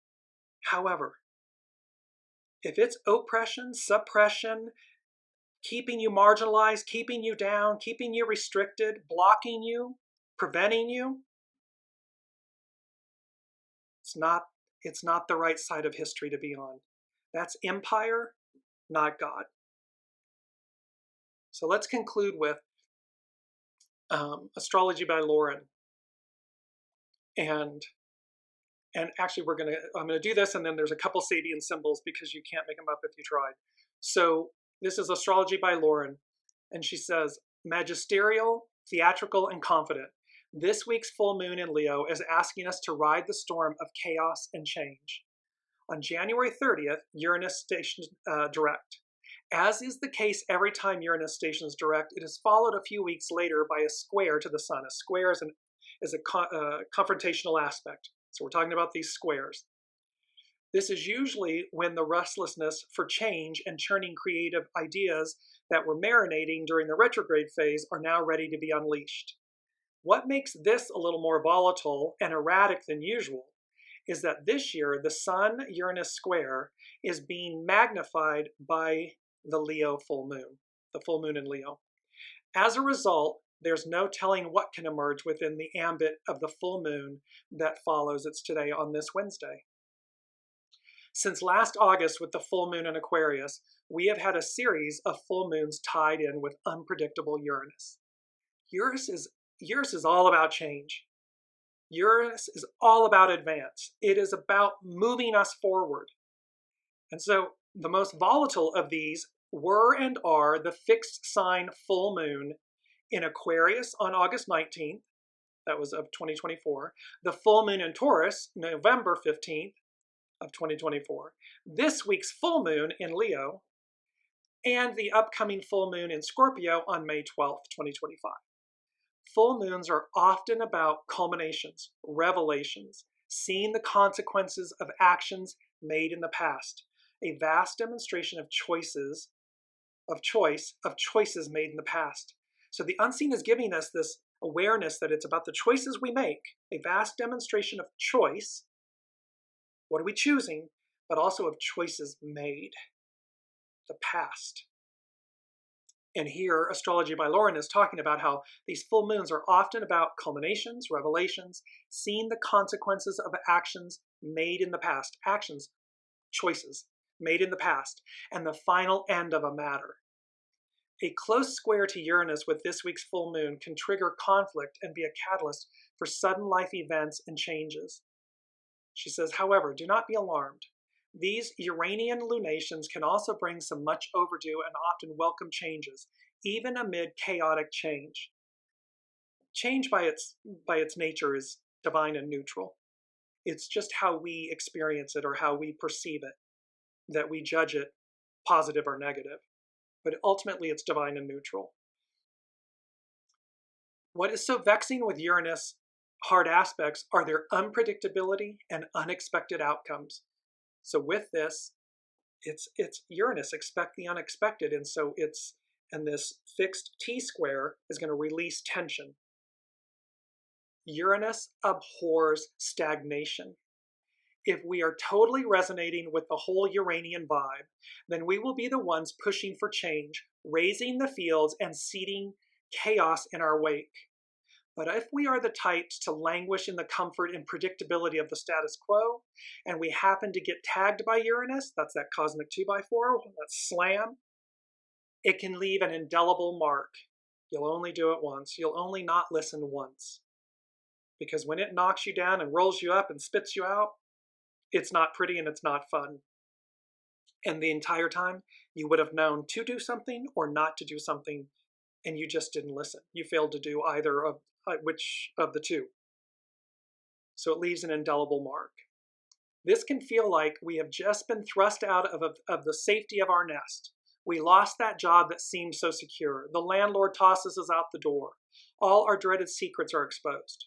However, if it's oppression, suppression, keeping you marginalized, keeping you down, keeping you restricted, blocking you, preventing you, it's not the right side of history to be on. That's empire, not God. So let's conclude with Astrology by Lauren. And actually I'm gonna do this, and then there's a couple Sabian symbols because you can't make them up if you tried. So this is Astrology by Lauren, and she says, magisterial, theatrical, and confident. This week's full moon in Leo is asking us to ride the storm of chaos and change. On January 30th, Uranus stations direct. As is the case every time Uranus stations direct, it is followed a few weeks later by a square to the sun. A square is a confrontational aspect. So we're talking about these squares. This is usually when the restlessness for change and churning creative ideas that were marinating during the retrograde phase are now ready to be unleashed. What makes this a little more volatile and erratic than usual is that this year the Sun-Uranus square is being magnified by the Leo full moon, the full moon in Leo. As a result, there's no telling what can emerge within the ambit of the full moon that follows its today on this Wednesday. Since last August with the full moon in Aquarius, we have had a series of full moons tied in with unpredictable Uranus. Uranus is all about change. Uranus is all about advance. It is about moving us forward. And so the most volatile of these were and are the fixed sign full moon in Aquarius on August 19th, that was of 2024, the full moon in Taurus, November 15th, of 2024, this week's full moon in Leo, and the upcoming full moon in Scorpio on May 12th, 2025. Full moons are often about culminations, revelations, seeing the consequences of actions made in the past, a vast demonstration of choices made in the past. So the unseen is giving us this awareness that it's about the choices we make, a vast demonstration of choice. What are we choosing? But also of choices made, the past. And here, Astrology by Lauren is talking about how these full moons are often about culminations, revelations, seeing the consequences of actions made in the past, actions, choices made in the past, and the final end of a matter. A close square to Uranus with this week's full moon can trigger conflict and be a catalyst for sudden life events and changes. She says, however, do not be alarmed. These Uranian lunations can also bring some much overdue and often welcome changes, even amid chaotic change. Change by its nature is divine and neutral. It's just how we experience it or how we perceive it, that we judge it positive or negative. But ultimately it's divine and neutral. What is so vexing with Uranus hard aspects are their unpredictability and unexpected outcomes. So with this, it's Uranus, expect the unexpected, and so this fixed T-square is going to release tension. Uranus abhors stagnation. If we are totally resonating with the whole Uranian vibe, then we will be the ones pushing for change, raising the fields, and seeding chaos in our wake. But if we are the types to languish in the comfort and predictability of the status quo, and we happen to get tagged by Uranus, that's that cosmic 2x4, that slam, it can leave an indelible mark. You'll only do it once. You'll only not listen once. Because when it knocks you down and rolls you up and spits you out, it's not pretty and it's not fun. And the entire time, you would have known to do something or not to do something, and you just didn't listen. You failed to do either of which of the two. So it leaves an indelible mark. This can feel like we have just been thrust out of the safety of our nest. We lost that job that seemed so secure. The landlord tosses us out the door. All our dreaded secrets are exposed.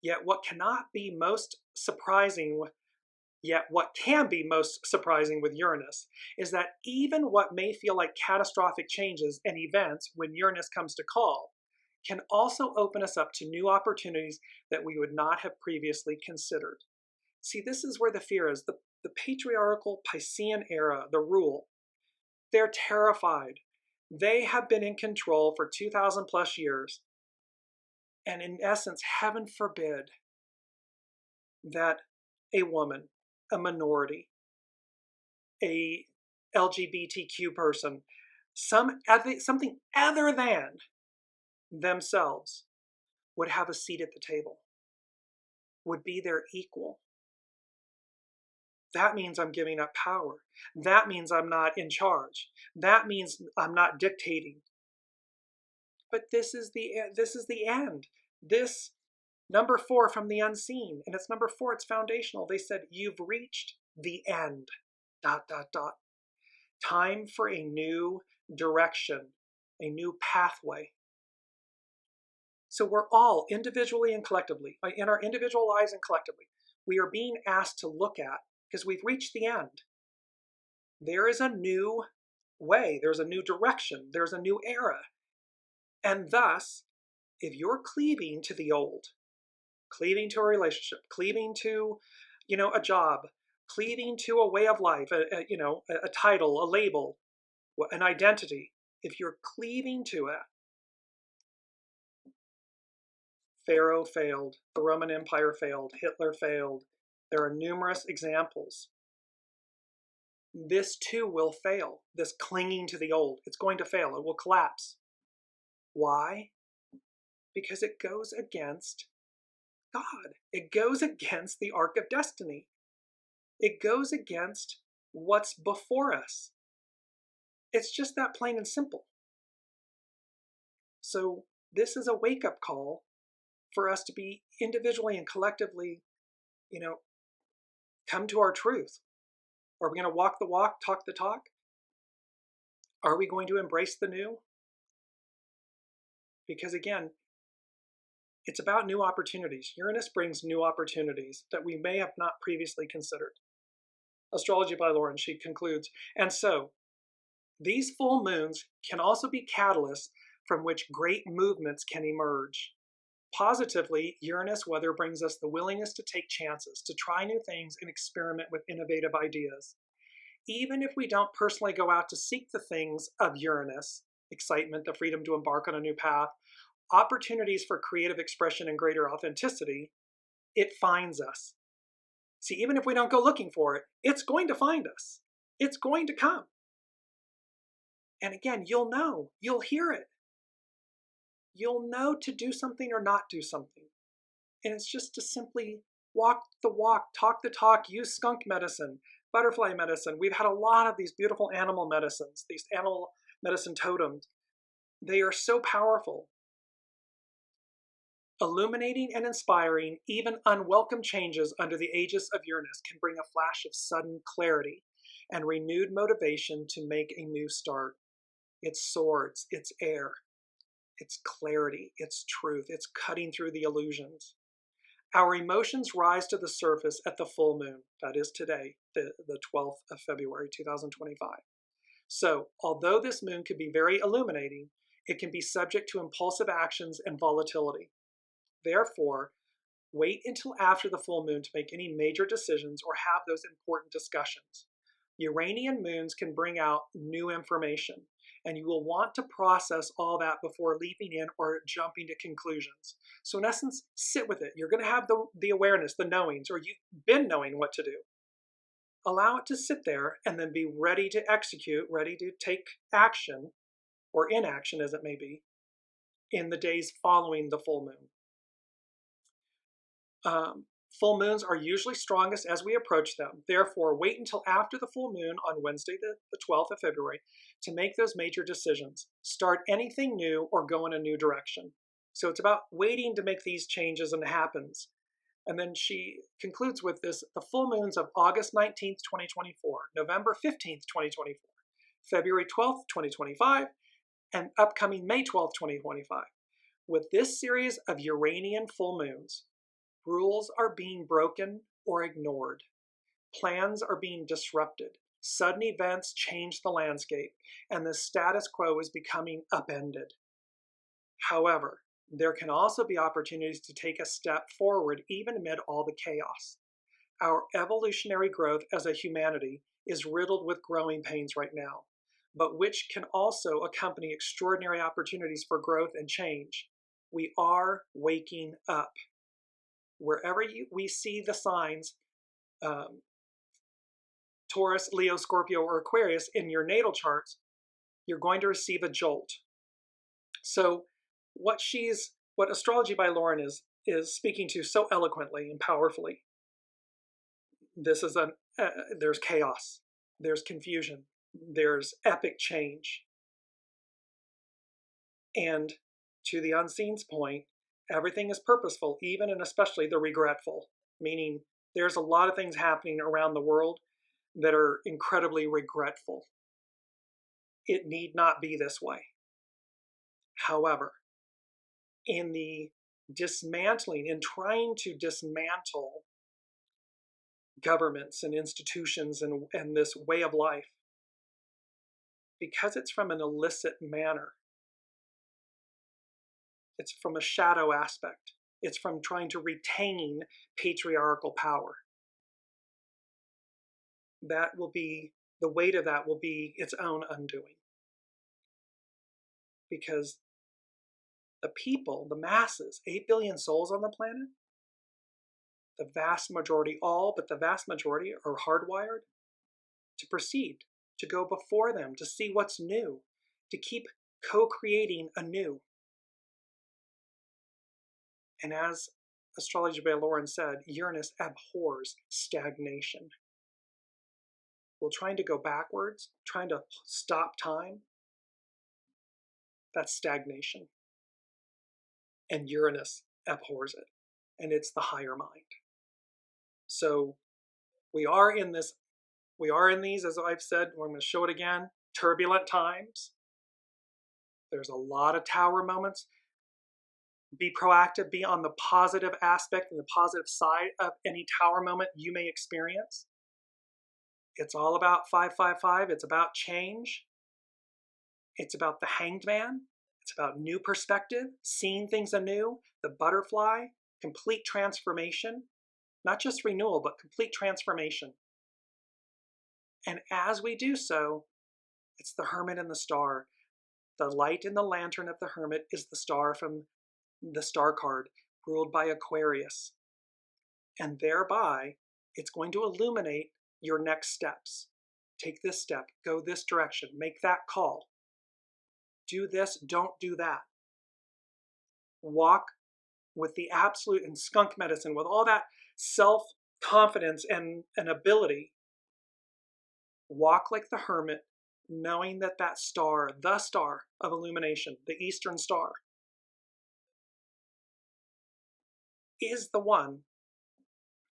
Yet what can be most surprising with Uranus is that even what may feel like catastrophic changes and events when Uranus comes to call can also open us up to new opportunities that we would not have previously considered. See, this is where the fear is. The patriarchal Piscean era, the rule, they're terrified. They have been in control for 2,000 plus years. And in essence, heaven forbid that a woman, a minority, a LGBTQ person, something other than themselves would have a seat at the table, would be their equal. That means I'm giving up power. That means I'm not in charge. That means I'm not dictating. But this is the end. This number 4 from the unseen, and it's number 4, it's foundational. They said, you've reached the end, ... Time for a new direction, a new pathway. So we're all individually and collectively, in our individual lives and collectively, we are being asked to look at, because we've reached the end. There is a new way, there's a new direction, there's a new era. And thus, if you're cleaving to the old, cleaving to a relationship, cleaving to, a job, cleaving to a way of life, a title, a label, an identity, if you're cleaving to it, Pharaoh failed, the Roman Empire failed, Hitler failed. There are numerous examples. This too will fail, this clinging to the old. It's going to fail, it will collapse. Why? Because it goes against God. It goes against the arc of destiny. It goes against what's before us. It's just that plain and simple. So this is a wake-up call for us to be individually and collectively, come to our truth? Are we going to walk the walk, talk the talk? Are we going to embrace the new? Because again, it's about new opportunities. Uranus brings new opportunities that we may have not previously considered. Astrology by Lauren, she concludes, and so these full moons can also be catalysts from which great movements can emerge. Positively, Uranus weather brings us the willingness to take chances, to try new things and experiment with innovative ideas. Even if we don't personally go out to seek the things of Uranus, excitement, the freedom to embark on a new path, opportunities for creative expression and greater authenticity, it finds us. See, even if we don't go looking for it, it's going to find us. It's going to come. And again, you'll know, you'll hear it. You'll know to do something or not do something. And it's just to simply walk the walk, talk the talk, use skunk medicine, butterfly medicine. We've had a lot of these beautiful animal medicines, these animal medicine totems. They are so powerful. Illuminating and inspiring even unwelcome changes under the aegis of Uranus can bring a flash of sudden clarity and renewed motivation to make a new start. It's swords, it's air, it's clarity, it's truth, it's cutting through the illusions. Our emotions rise to the surface at the full moon, that is today, the 12th of February, 2025. So, although this moon could be very illuminating, it can be subject to impulsive actions and volatility. Therefore, wait until after the full moon to make any major decisions or have those important discussions. Uranian moons can bring out new information, and you will want to process all that before leaping in or jumping to conclusions. So in essence, sit with it. You're going to have the awareness, the knowings, or you've been knowing what to do. Allow it to sit there and then be ready to execute, ready to take action, or inaction as it may be, in the days following the full moon. Full moons are usually strongest as we approach them. Therefore, wait until after the full moon on Wednesday, the 12th of February, to make those major decisions. Start anything new or go in a new direction. So it's about waiting to make these changes and it happens. And then she concludes with this, the full moons of August 19th, 2024, November 15th, 2024, February 12th, 2025, and upcoming May 12th, 2025. With this series of Uranian full moons, rules are being broken or ignored. Plans are being disrupted. Sudden events change the landscape, and the status quo is becoming upended. However, there can also be opportunities to take a step forward even amid all the chaos. Our evolutionary growth as a humanity is riddled with growing pains right now, but which can also accompany extraordinary opportunities for growth and change. We are waking up. Wherever we see the signs, Taurus, Leo, Scorpio, or Aquarius in your natal charts, you're going to receive a jolt. So what Astrology by Lauren is speaking to so eloquently and powerfully, this is there's chaos, there's confusion, there's epic change. And to the unseen's point, everything is purposeful, even and especially the regretful, meaning there's a lot of things happening around the world that are incredibly regretful. It need not be this way. However, in the dismantling, in trying to dismantle governments and institutions and this way of life, because it's from an illicit manner, it's from a shadow aspect, it's from trying to retain patriarchal power. That will be, the weight of that will be its own undoing. Because the people, the masses, 8 billion souls on the planet, the vast majority, all but the vast majority, are hardwired to proceed, to go before them, to see what's new, to keep co-creating anew. And as Astrology by Lauren said, Uranus abhors stagnation. Well, trying to go backwards, trying to stop time, that's stagnation. And Uranus abhors it, and it's the higher mind. So We are in these, as I've said, I'm going to show it again, turbulent times. There's a lot of tower moments. Be proactive, be on the positive aspect and the positive side of any tower moment you may experience. It's all about 555. It's about change. It's about the Hanged Man. It's about new perspective, seeing things anew, the butterfly, complete transformation, not just renewal, but complete transformation. And as we do so, it's the Hermit and the Star. The light in the lantern of the Hermit is the star from the star card, ruled by Aquarius. And thereby, it's going to illuminate your next steps. Take this step, go this direction, make that call. Do this, don't do that. Walk with the absolute, and skunk medicine, with all that self-confidence and ability. Walk like the Hermit, knowing that that star, the star of illumination, the Eastern Star, is the one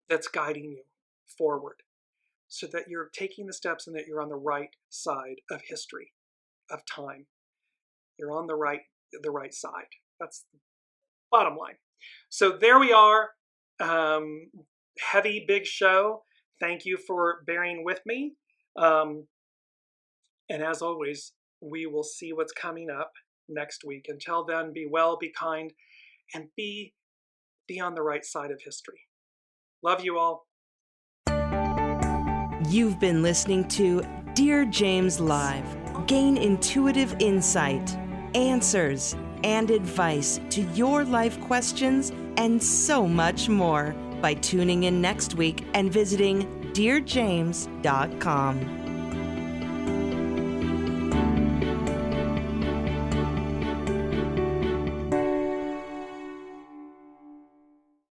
that's guiding you forward, so that you're taking the steps and that you're on the right side of history, of time. You're on the right side. That's the bottom line. So there we are. Heavy, big show. Thank you for bearing with me. And as always, we will see what's coming up next week. Until then, be well, be kind, and be on the right side of history. Love you all. You've been listening to Dearjames Live. Gain intuitive insight, answers, and advice to your life questions, and so much more by tuning in next week and visiting Dearjames.com.